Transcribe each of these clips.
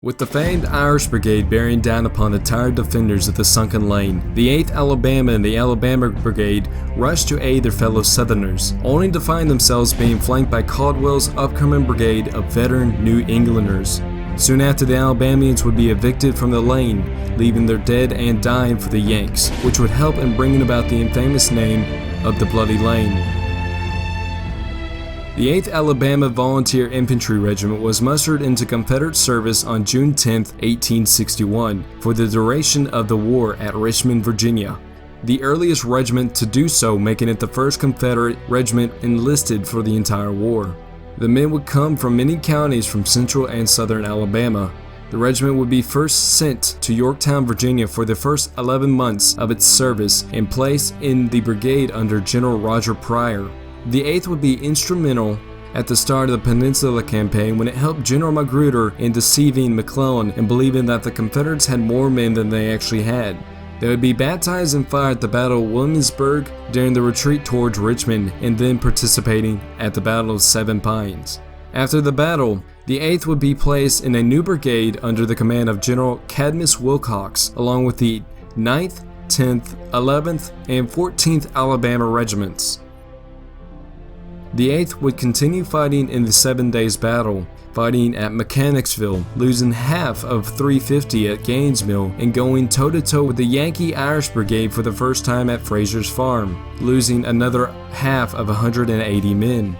With the famed Irish Brigade bearing down upon the tired defenders of the sunken lane, the 8th Alabama and the Alabama Brigade rushed to aid their fellow Southerners, only to find themselves being flanked by Caldwell's upcoming brigade of veteran New Englanders. Soon after, the Alabamians would be evicted from the lane, leaving their dead and dying for the Yanks, which would help in bringing about the infamous name of the Bloody Lane. The 8th Alabama Volunteer Infantry Regiment was mustered into Confederate service on June 10, 1861, for the duration of the war at Richmond, Virginia, the earliest regiment to do so, making it the first Confederate regiment enlisted for the entire war. The men would come from many counties from central and southern Alabama. The regiment would be first sent to Yorktown, Virginia for the first 11 months of its service and placed in the brigade under General Roger Pryor. The 8th would be instrumental at the start of the Peninsula campaign when it helped General Magruder in deceiving McClellan and believing that the Confederates had more men than they actually had. They would be baptized and fired at the Battle of Williamsburg during the retreat towards Richmond, and then participating at the Battle of Seven Pines. After the battle, the 8th would be placed in a new brigade under the command of General Cadmus Wilcox, along with the 9th, 10th, 11th, and 14th Alabama regiments. The 8th would continue fighting in the 7 Days Battle, fighting at Mechanicsville, losing half of 350 at Gaines Mill, and going toe-to-toe with the Yankee Irish Brigade for the first time at Frazier's Farm, losing another half of 180 men.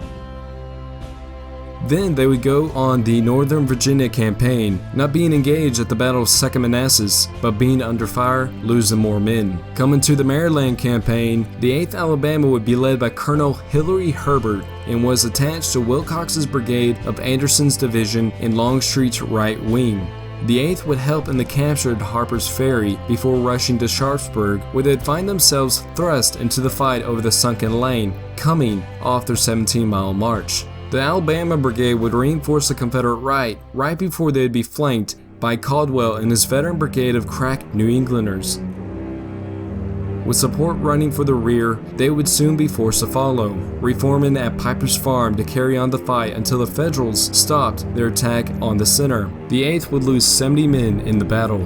Then they would go on the Northern Virginia campaign, not being engaged at the Battle of Second Manassas, but being under fire, losing more men. Coming to the Maryland campaign, the 8th Alabama would be led by Colonel Hilary Herbert and was attached to Wilcox's brigade of Anderson's division in Longstreet's right wing. The 8th would help in the capture of Harper's Ferry before rushing to Sharpsburg, where they'd find themselves thrust into the fight over the sunken lane, coming off their 17-mile march. The Alabama Brigade would reinforce the Confederate right before they'd be flanked by Caldwell and his veteran brigade of crack New Englanders. With support running for the rear, they would soon be forced to follow, reforming at Piper's Farm to carry on the fight until the Federals stopped their attack on the center. The 8th would lose 70 men in the battle.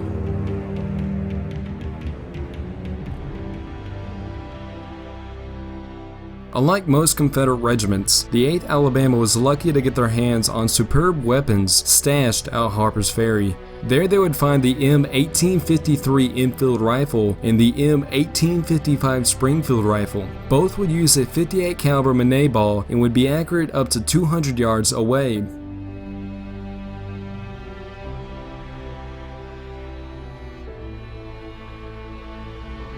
Unlike most Confederate regiments, the 8th Alabama was lucky to get their hands on superb weapons stashed at Harper's Ferry. There they would find the M1853 Enfield rifle and the M1855 Springfield rifle. Both would use a 58 caliber Manet ball and would be accurate up to 200 yards away.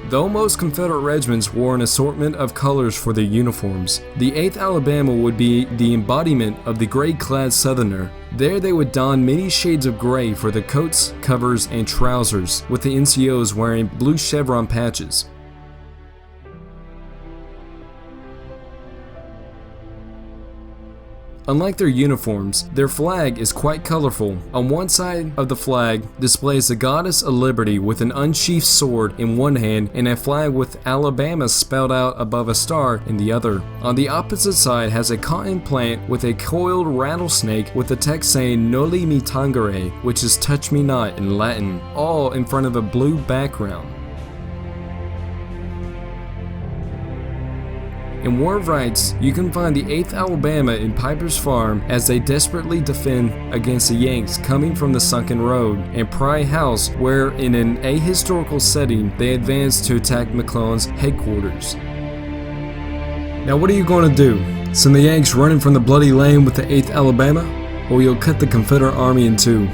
Though most Confederate regiments wore an assortment of colors for their uniforms, the 8th Alabama would be the embodiment of the gray-clad Southerner. There they would don many shades of gray for the coats, covers, and trousers, with the NCOs wearing blue chevron patches. Unlike their uniforms, their flag is quite colorful. On one side of the flag displays the Goddess of Liberty with an unsheathed sword in one hand and a flag with Alabama spelled out above a star in the other. On the opposite side has a cotton plant with a coiled rattlesnake with the text saying Noli me tangere, which is touch me not in Latin, all in front of a blue background. In War of Rights, you can find the 8th Alabama in Piper's Farm as they desperately defend against the Yanks coming from the sunken road, and Pry House, where in an ahistorical setting they advanced to attack McClellan's headquarters. Now what are you going to do? Send the Yanks running from the Bloody Lane with the 8th Alabama? Or you'll cut the Confederate army in two?